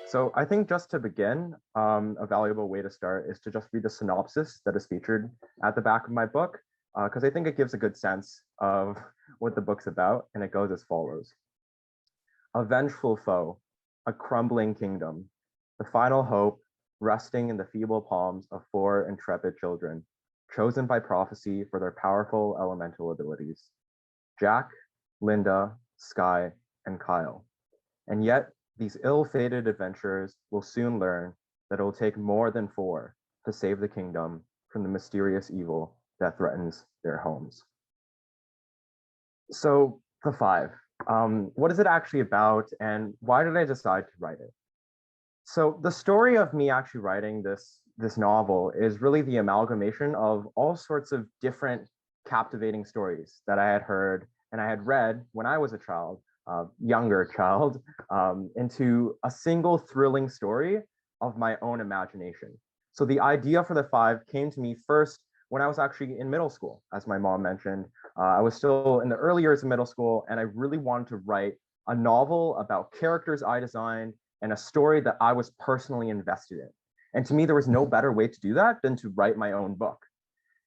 So I think just to begin, a valuable way to start is to just read the synopsis that is featured at the back of my book, because I think it gives a good sense of what the book's about, and it goes as follows. A vengeful foe, a crumbling kingdom, the final hope resting in the feeble palms of four intrepid children, chosen by prophecy for their powerful elemental abilities. Jack, Linda, Sky, and Kyle. And yet, these ill-fated adventurers will soon learn that it will take more than four to save the kingdom from the mysterious evil that threatens their homes. So, the five. What is it actually about, and why did I decide to write it? So, the story of me actually writing this novel is really the amalgamation of all sorts of different captivating stories that I had heard and I had read when I was a child, younger child, into a single thrilling story of my own imagination. So the idea for the five came to me first when I was actually in middle school, as my mom mentioned. I was still in the early years of middle school, and I really wanted to write a novel about characters I designed and a story that I was personally invested in. And to me, there was no better way to do that than to write my own book.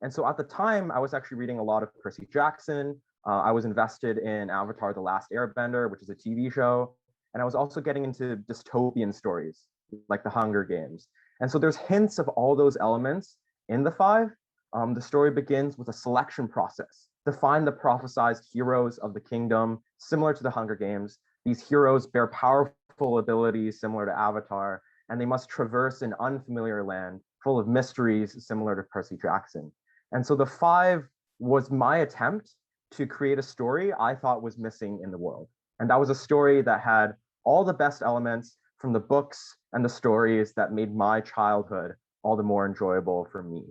And so at the time, I was actually reading a lot of Percy Jackson. I was invested in Avatar: The Last Airbender, which is a TV show. And I was also getting into dystopian stories like The Hunger Games. And so there's hints of all those elements in the five. The story begins with a selection process to find the prophesized heroes of the kingdom, similar to The Hunger Games. These heroes bear powerful abilities similar to Avatar, and they must traverse an unfamiliar land full of mysteries similar to Percy Jackson. And so the five was my attempt to create a story I thought was missing in the world. And that was a story that had all the best elements from the books and the stories that made my childhood all the more enjoyable for me.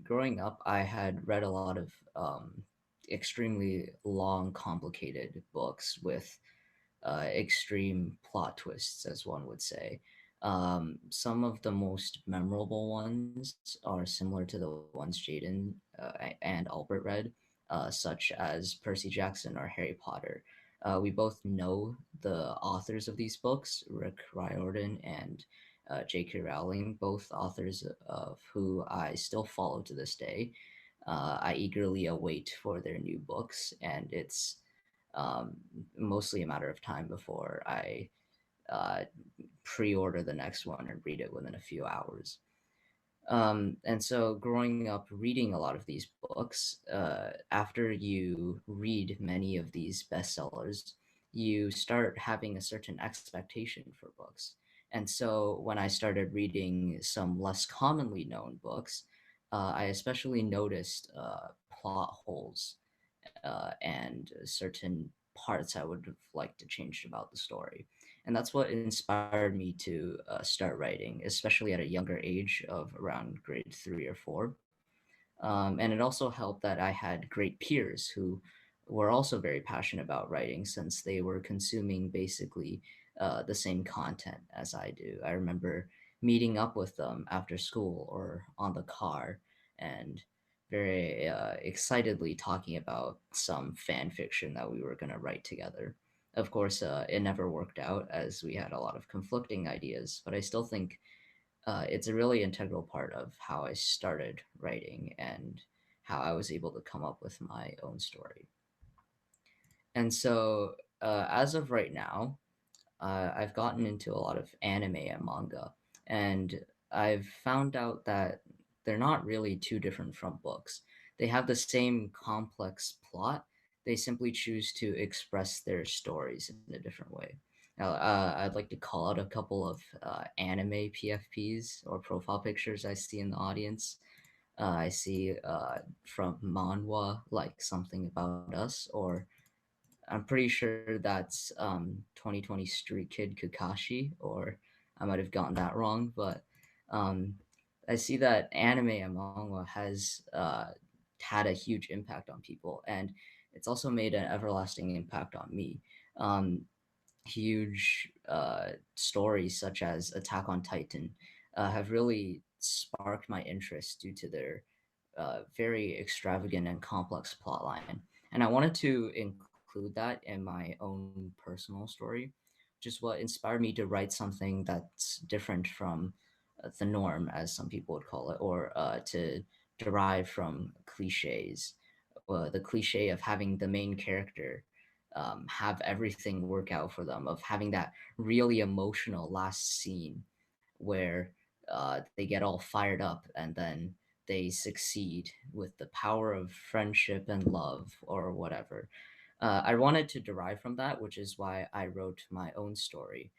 Growing up, I had read a lot of extremely long, complicated books with extreme plot twists, as one would say. Some of the most memorable ones are similar to the ones Jaden and Albert read, such as Percy Jackson or Harry Potter. We both know the authors of these books, Rick Riordan and J.K. Rowling, both authors of who I still follow to this day. I eagerly await for their new books, and it's um, mostly a matter of time before I uh, pre-order the next one and read it within a few hours. And so, growing up reading a lot of these books, after you read many of these bestsellers, you start having a certain expectation for books. And so, when I started reading some less commonly known books, I especially noticed plot holes and certain parts I would have liked to change about the story. And that's what inspired me to start writing, especially at a younger age of around grade 3 or 4. And it also helped that I had great peers who were also very passionate about writing since they were consuming basically the same content as I do. I remember meeting up with them after school or on the car and very excitedly talking about some fan fiction that we were going to write together. Of course, it never worked out as we had a lot of conflicting ideas, but I still think it's a really integral part of how I started writing and how I was able to come up with my own story. And so, as of right now, I've gotten into a lot of anime and manga, and I've found out that they're not really too different from books. They have the same complex plot. They simply choose to express their stories in a different way. Now, I'd like to call out a couple of anime PFPs or profile pictures I see in the audience. I see from manhwa, like Something About Us, or I'm pretty sure that's 2020 Street Kid Kakashi, or I might have gotten that wrong, but um, I see that anime and manga has had a huge impact on people, and it's also made an everlasting impact on me. Um, Huge stories such as Attack on Titan have really sparked my interest due to their very extravagant and complex plotline. And I wanted to include that in my own personal story, just what inspired me to write something that's different from the norm, as some people would call it, or to derive from cliches. The cliche of having the main character have everything work out for them, of having that really emotional last scene where they get all fired up and then they succeed with the power of friendship and love or whatever. I wanted to derive from that, which is why I wrote my own story,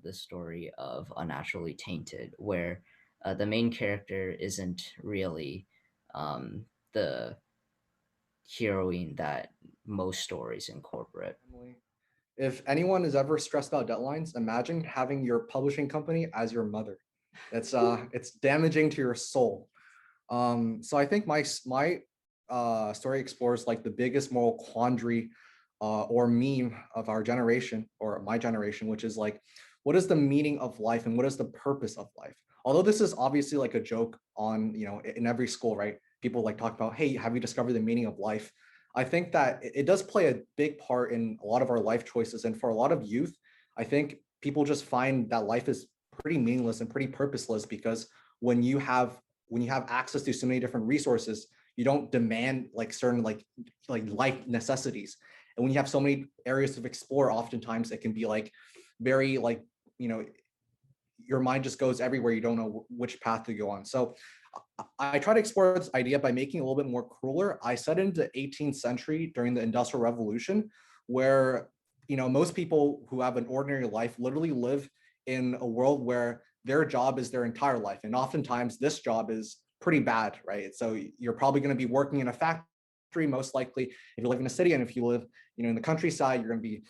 the story of Unnaturally Tainted, where the main character isn't really the heroine that most stories incorporate. Emily, if anyone is ever stressed about deadlines, imagine having your publishing company as your mother. It's damaging to your soul. So I think my story explores like the biggest moral quandary or meme of our generation or my generation, which is like, what is the meaning of life and what is the purpose of life? Although this is obviously like a joke on, in every school, right? People like talk about, hey, have you discovered the meaning of life? I think that it does play a big part in a lot of our life choices. And for a lot of youth, I think people just find that life is pretty meaningless and pretty purposeless because when you have access to so many different resources, you don't demand like certain like life necessities. And when you have so many areas to explore, oftentimes it can be like very like, your mind just goes everywhere. You don't know which path to go on. So I try to explore this idea by making it a little bit more crueler. I set into the 18th century during the Industrial Revolution, where most people who have an ordinary life literally live in a world where their job is their entire life. And oftentimes this job is pretty bad, right? So you're probably going to be working in a factory, most likely, if you live in a city. And if you live, in the countryside, you're going to be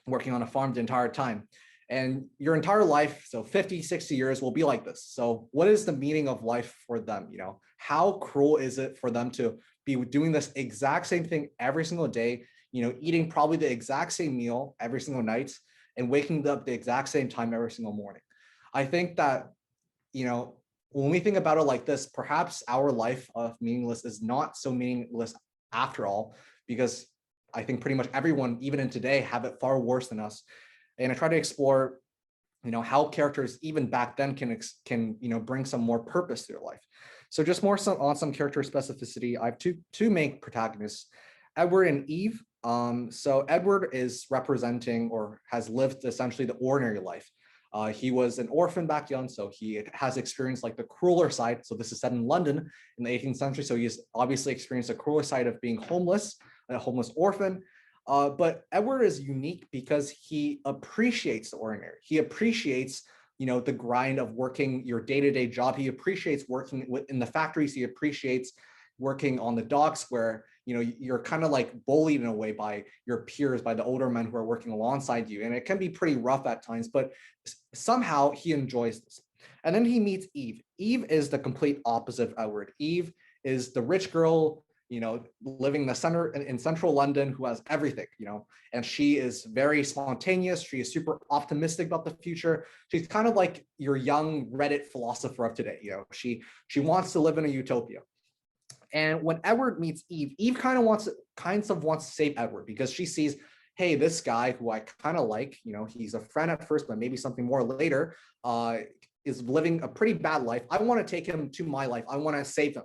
working on a farm the entire time. And your entire life, so 50, 60 years will be like this. So what is the meaning of life for them? How cruel is it for them to be doing this exact same thing every single day, eating probably the exact same meal every single night and waking up the exact same time every single morning? I think that, when we think about it like this, perhaps our life of meaningless is not so meaningless after all, because I think pretty much everyone, even in today, have it far worse than us. And I try to explore, how characters even back then can bring some more purpose to their life. So just more on some character specificity, I have two main protagonists, Edward and Eve. So Edward is representing or has lived essentially the ordinary life. He was an orphan back young, so he has experienced like the crueler side. So this is set in London in the 18th century. So he's obviously experienced the crueler side of being homeless, a homeless orphan. But Edward is unique because he appreciates the ordinary. He appreciates, the grind of working your day-to-day job. He appreciates working in the factories. He appreciates working on the docks where, you're kind of like bullied in a way by your peers, by the older men who are working alongside you. And it can be pretty rough at times, but somehow he enjoys this. And then he meets Eve. Eve is the complete opposite of Edward. Eve is the rich girl, living in central London, who has everything, and she is very spontaneous. She is super optimistic about the future. She's kind of like your young Reddit philosopher of today. She wants to live in a utopia. And when Edward meets Eve, Eve kind of wants to save Edward because she sees, hey, this guy who I kind of like, he's a friend at first, but maybe something more later, is living a pretty bad life. I want to take him to my life. I want to save him.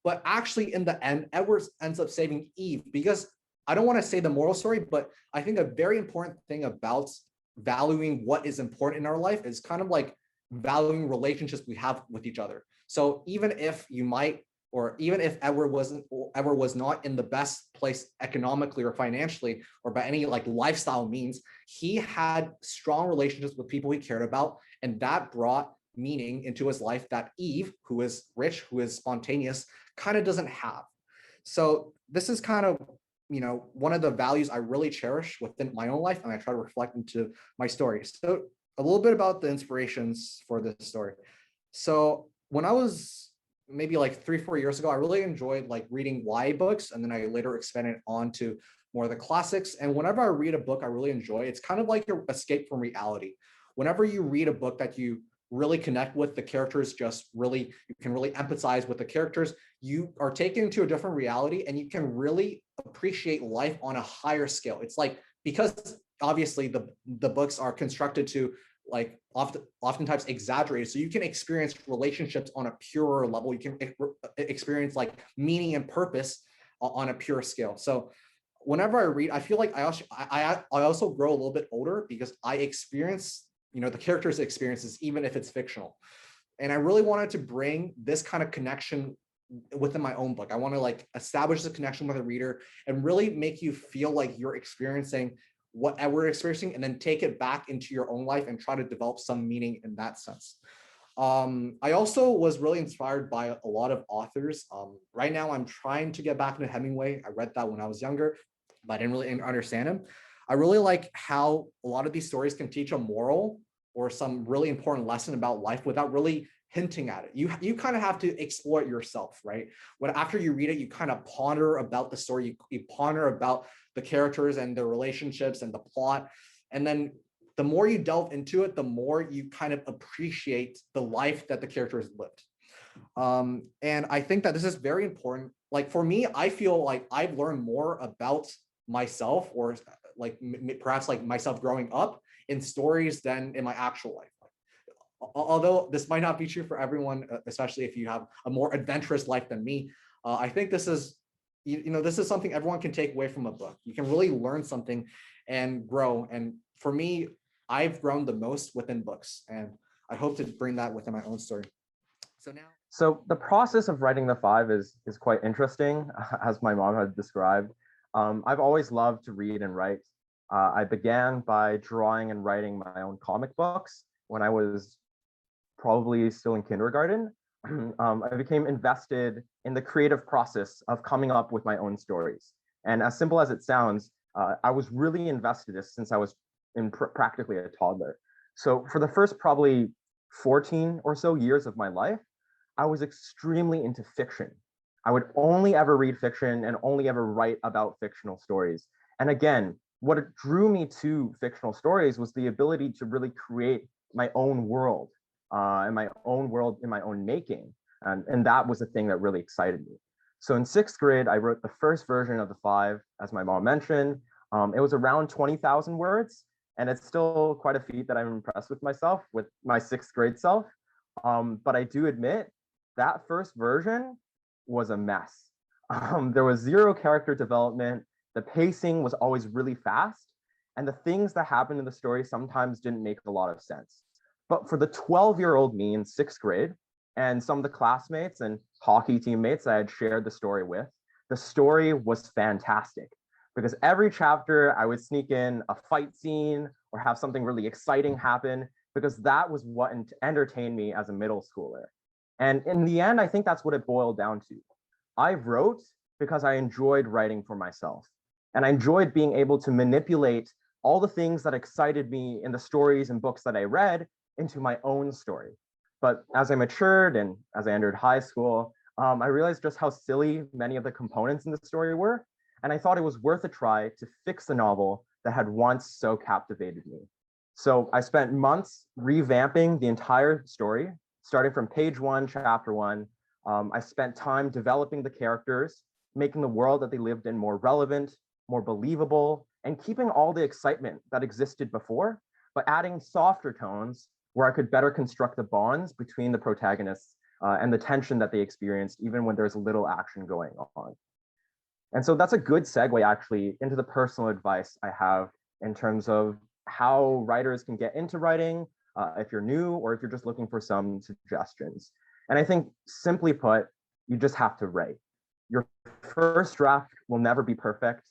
But actually, in the end, Edward ends up saving Eve because I don't want to say the moral story, but I think a very important thing about valuing what is important in our life is kind of like valuing relationships we have with each other. So even if even if Edward was not in the best place economically or financially or by any like lifestyle means, he had strong relationships with people he cared about, and that brought meaning into his life that Eve, who is rich, who is spontaneous, kind of doesn't have. So this is kind of, one of the values I really cherish within my own life, and I try to reflect into my story. So a little bit about the inspirations for this story. So when I was maybe like 3-4 years ago, I really enjoyed like reading YA books, and then I later expanded on to more of the classics. And whenever I read a book I really enjoy, it's kind of like your escape from reality. Whenever you read a book that you really connect with, the characters you can really empathize with the characters, you are taken into a different reality and you can really appreciate life on a higher scale. It's like, because obviously the books are constructed to like oftentimes exaggerated, so you can experience relationships on a purer level. You can experience like meaning and purpose on a pure scale. So whenever I read, I feel like I also grow a little bit older because I experience, you know, the characters' experiences, even if it's fictional. And I really wanted to bring this kind of connection within my own book. I want to like establish the connection with a reader and really make you feel like you're experiencing what we're experiencing, and then take it back into your own life and try to develop some meaning in that sense. I also was really inspired by a lot of authors. Right now, I'm trying to get back into Hemingway. I read that when I was younger, but I didn't really understand him. I really like how a lot of these stories can teach a moral or some really important lesson about life without really hinting at it. You kind of have to explore it yourself, right? When after you read it, you kind of ponder about the story, you ponder about the characters and the relationships and the plot. And then the more you delve into it, the more you kind of appreciate the life that the characters lived. And I think that this is very important. Like for me, I feel like I've learned more about myself, or like perhaps like myself growing up, in stories than in my actual life. Although this might not be true for everyone, especially if you have a more adventurous life than me, I think this is, you know, this is something everyone can take away from a book. You can really learn something and grow. And for me, I've grown the most within books, and I hope to bring that within my own story. So now, So the process of writing the five is quite interesting, as my mom had described. I've always loved to read and write. I began by drawing and writing my own comic books when I was probably still in kindergarten. I became invested in the creative process of coming up with my own stories. And as simple as it sounds, I was really invested since I was in practically a toddler. So for the first probably 14 or so years of my life, I was extremely into fiction. I would only ever read fiction and only ever write about fictional stories. And again, what drew me to fictional stories was the ability to really create my own world, in my own world, in my own making. And that was the thing that really excited me. So in sixth grade, I wrote the first version of the five, as my mom mentioned. It was around 20,000 words, and it's still quite a feat that I'm impressed with myself, with my sixth grade self. But I do admit that first version was a mess. There was zero character development. The pacing was always really fast, and the things that happened in the story sometimes didn't make a lot of sense. But for the 12-year-old me in sixth grade, and some of the classmates and hockey teammates I had shared the story with, the story was fantastic, because every chapter I would sneak in a fight scene or have something really exciting happen, because that was what entertained me as a middle schooler. And in the end, I think that's what it boiled down to. I wrote because I enjoyed writing for myself. And I enjoyed being able to manipulate all the things that excited me in the stories and books that I read into my own story. But as I matured and as I entered high school, I realized just how silly many of the components in the story were. And I thought it was worth a try to fix the novel that had once so captivated me. So I spent months revamping the entire story, starting from page 1, chapter 1. I spent time developing the characters, making the world that they lived in more relevant, more believable, and keeping all the excitement that existed before, but adding softer tones where I could better construct the bonds between the protagonists and the tension that they experienced, even when there's little action going on. And so that's a good segue actually into the personal advice I have in terms of how writers can get into writing, if you're new or if you're just looking for some suggestions. And I think simply put, you just have to write. Your first draft will never be perfect.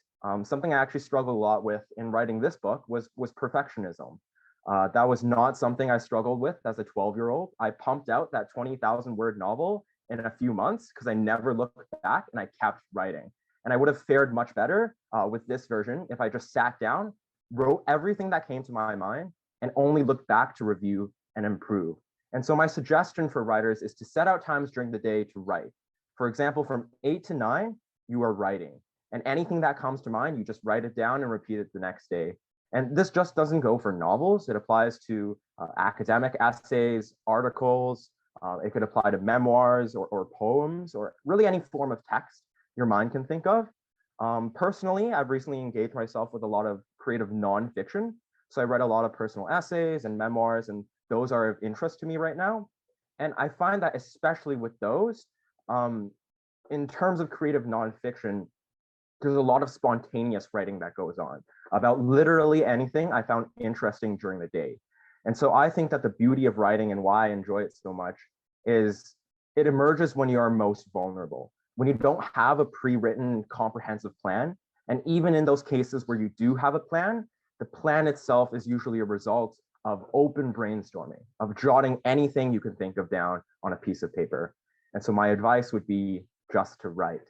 Something I actually struggled a lot with in writing this book was perfectionism. That was not something I struggled with as a 12-year-old. I pumped out that 20,000 word novel in a few months because I never looked back and I kept writing. And I would have fared much better with this version if I just sat down, wrote everything that came to my mind, and only looked back to review and improve. And so my suggestion for writers is to set out times during the day to write. For example, from 8 to 9, you are writing. And anything that comes to mind, you just write it down and repeat it the next day. And this just doesn't go for novels. It applies to academic essays, articles. It could apply to memoirs or poems, or really any form of text your mind can think of. Personally, I've recently engaged myself with a lot of creative nonfiction. So I read a lot of personal essays and memoirs, and those are of interest to me right now. And I find that especially with those, um, in terms of creative nonfiction, there's a lot of spontaneous writing that goes on about literally anything I found interesting during the day. And so I think that the beauty of writing and why I enjoy it so much is it emerges when you are most vulnerable, when you don't have a pre-written comprehensive plan. And even in those cases where you do have a plan, the plan itself is usually a result of open brainstorming, of jotting anything you can think of down on a piece of paper. And so my advice would be just to write.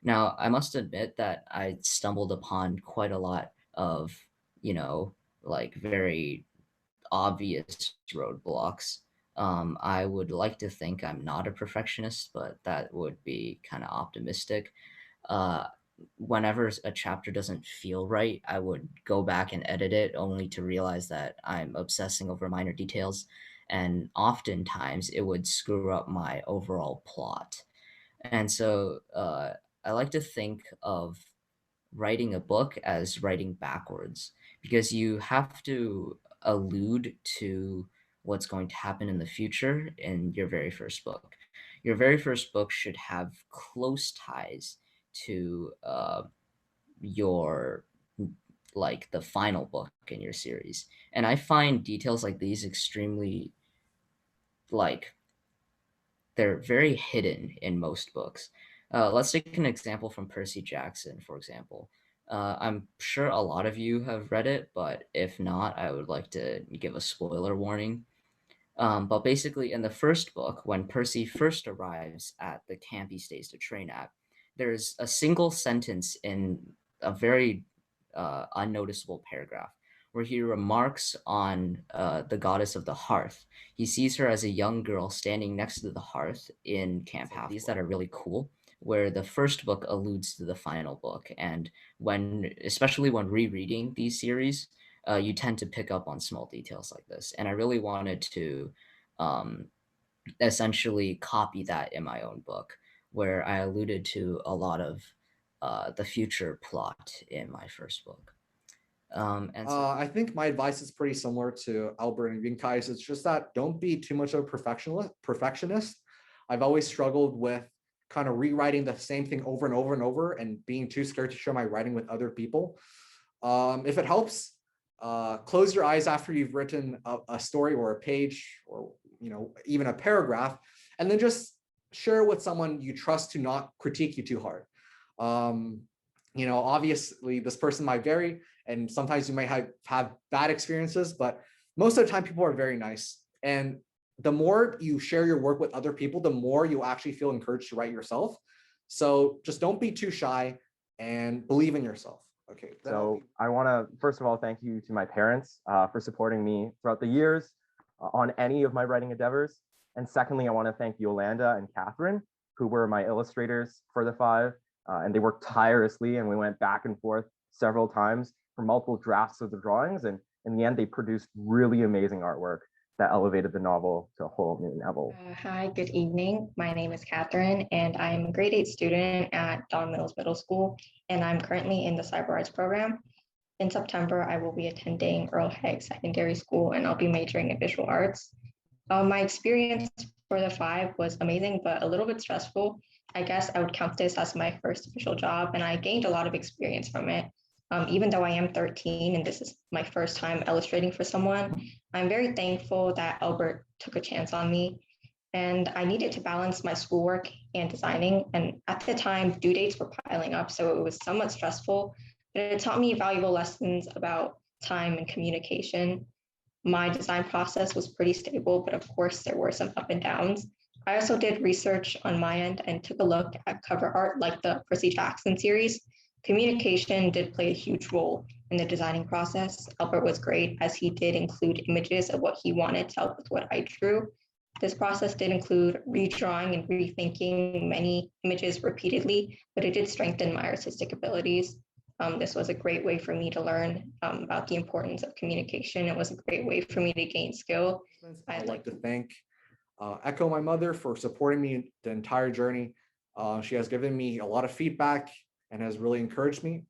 Now, I must admit that I stumbled upon quite a lot of, like very obvious roadblocks. I would like to think I'm not a perfectionist, but that would be kind of optimistic. Uh, Whenever a chapter doesn't feel right, I would go back and edit it only to realize that I'm obsessing over minor details. And oftentimes it would screw up my overall plot. And so I like to think of writing a book as writing backwards because you have to allude to what's going to happen in the future in your very first book. Your very first book should have close ties to your like the final book in your series. And I find details like these extremely like they're very hidden in most books. Let's take an example from Percy Jackson, for example. I'm sure a lot of you have read it, but if not, I would like to give a spoiler warning. But basically, in the first book, when Percy first arrives at the camp he stays to train at, there's a single sentence in a very unnoticeable paragraph where he remarks on the goddess of the hearth. He sees her as a young girl standing next to the hearth in Camp Half. These that are really cool, where the first book alludes to the final book. And especially when rereading these series, you tend to pick up on small details like this. And I really wanted to um, essentially copy that in my own book, where I alluded to a lot of the future plot in my first book. I think my advice is pretty similar to Albert and Yunkai's. It's just that don't be too much of a perfectionist. I've always struggled with kind of rewriting the same thing over and over and over and being too scared to share my writing with other people. If it helps, close your eyes after you've written a story or a page or even a paragraph, and then just share it with someone you trust to not critique you too hard. Obviously this person might vary, and sometimes you might have bad experiences, but most of the time people are very nice. And the more you share your work with other people, the more you actually feel encouraged to write yourself. So just don't be too shy and believe in yourself. Okay. So I want to, first of all, thank you to my parents for supporting me throughout the years on any of my writing endeavors. And secondly, I want to thank Yolanda and Catherine, who were my illustrators for the 5. And they worked tirelessly, and we went back and forth several times for multiple drafts of the drawings. And in the end, they produced really amazing artwork that elevated the novel to a whole new level. Hi, good evening. My name is Catherine, and I'm a grade 8 student at Don Mills Middle School, and I'm currently in the Cyber Arts program. In September, I will be attending Earl Haig Secondary School, and I'll be majoring in visual arts. My experience for the 5 was amazing, but a little bit stressful. I guess I would count this as my first official job, and I gained a lot of experience from it. Even though I am 13 and this is my first time illustrating for someone, I'm very thankful that Albert took a chance on me. And I needed to balance my schoolwork and designing. And at the time, due dates were piling up, so it was somewhat stressful, but it taught me valuable lessons about time and communication. My design process was pretty stable, but of course, there were some up and downs. I also did research on my end and took a look at cover art like the Percy Jackson series. Communication did play a huge role in the designing process. Albert was great as he did include images of what he wanted to help with what I drew. This process did include redrawing and rethinking many images repeatedly, but it did strengthen my artistic abilities. This was a great way for me to learn about the importance of communication. It was a great way for me to gain skill. I'd like to thank Echo, my mother, for supporting me the entire journey. She has given me a lot of feedback and has really encouraged me.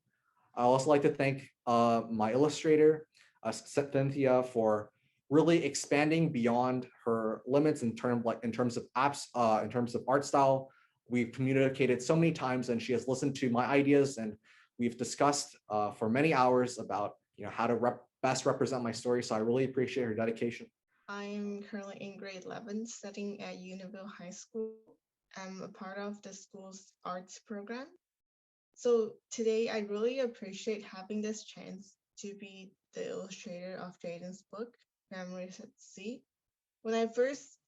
I also like to thank my illustrator, Cynthia, for really expanding beyond her limits in terms of apps, in terms of art style. We've communicated so many times, and she has listened to my ideas, and we've discussed for many hours about how to best represent my story. So I really appreciate her dedication. I'm currently in grade 11 studying at Univille High School. I'm a part of the school's arts program. So today I really appreciate having this chance to be the illustrator of Jaden's book, Memories at Sea. When I first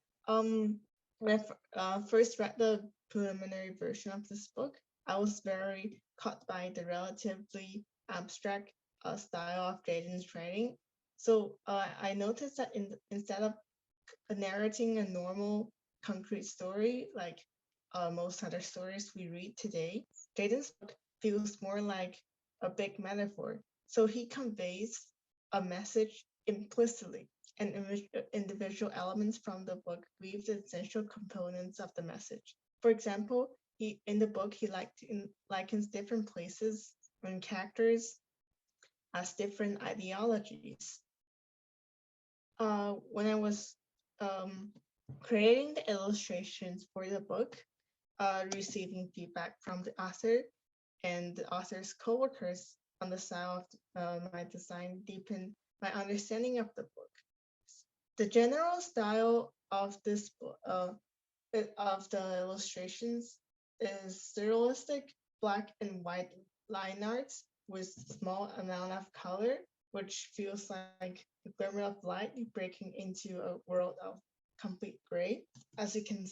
first read the preliminary version of this book, I was very caught by the relatively abstract style of Jaden's writing. So I noticed that instead of narrating a normal concrete story like most other stories we read today, Jaden's book feels more like a big metaphor. So he conveys a message implicitly, and individual elements from the book weave the essential components of the message. For example, in the book he likens different places and characters as different ideologies. When I was creating the illustrations for the book, receiving feedback from the author and the author's co-workers on the style of my design deepened my understanding of the book. The general style of this book, of the illustrations, is surrealistic black and white line arts with small amount of color, which feels like a glimmer of light breaking into a world of complete gray. As you can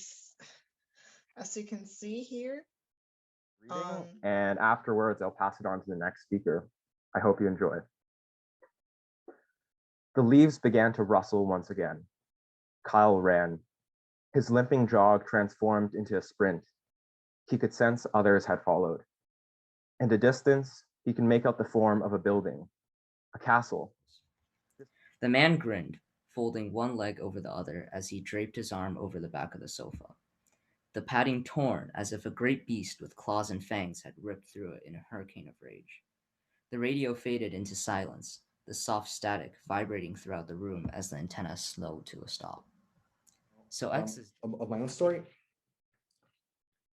see here. And afterwards, I'll pass it on to the next speaker. I hope you enjoy. The leaves began to rustle once again. Kyle ran. His limping jog transformed into a sprint. He could sense others had followed. In the distance, he could make out the form of a building, a castle. The man grinned, folding one leg over the other as he draped his arm over the back of the sofa. The padding torn as if a great beast with claws and fangs had ripped through it in a hurricane of rage. The radio faded into silence, the soft static vibrating throughout the room as the antenna slowed to a stop. So X's of my own story.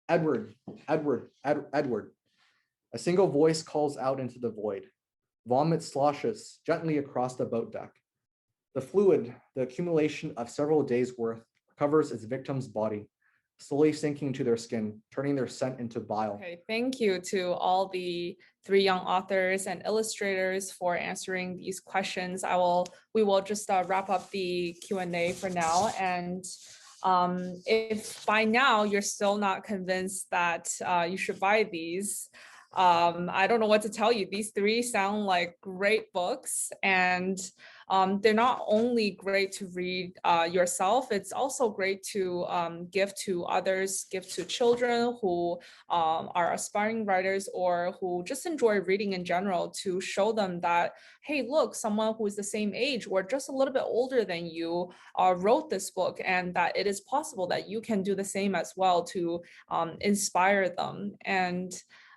Edward. A single voice calls out into the void. Vomit sloshes gently across the boat deck. The fluid, the accumulation of several days' worth, covers its victim's body, slowly sinking to their skin, turning their scent into bile. Okay, thank you to all the 3 young authors and illustrators for answering these questions. We will just wrap up the Q&A for now. And if by now you're still not convinced that you should buy these, I don't know what to tell you. These 3 sound like great books, and they're not only great to read yourself, it's also great to give to others, give to children who are aspiring writers or who just enjoy reading in general, to show them that, hey, look, someone who is the same age or just a little bit older than you wrote this book, and that it is possible that you can do the same as well, to inspire them. And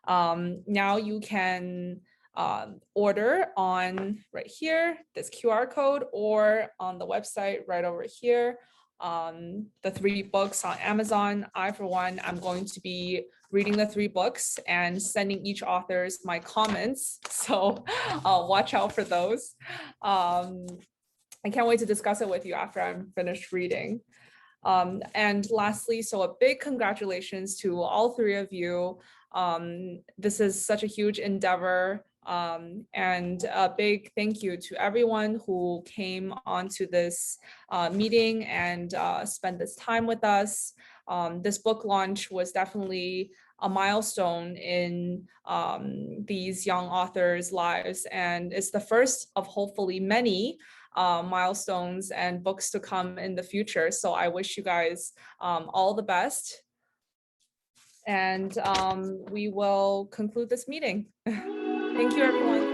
now you can order on right here, this QR code, or on the website right over here. The 3 books on Amazon. I, for one, I'm going to be reading the 3 books and sending each authors my comments. So watch out for those. I can't wait to discuss it with you after I'm finished reading. And lastly, so a big congratulations to all 3 of you. This is such a huge endeavor, and a big thank you to everyone who came onto this meeting and spent this time with us. This book launch was definitely a milestone in these young authors' lives, and it's the first of hopefully many milestones and books to come in the future. So I wish you guys all the best. And we will conclude this meeting. Thank you, everyone.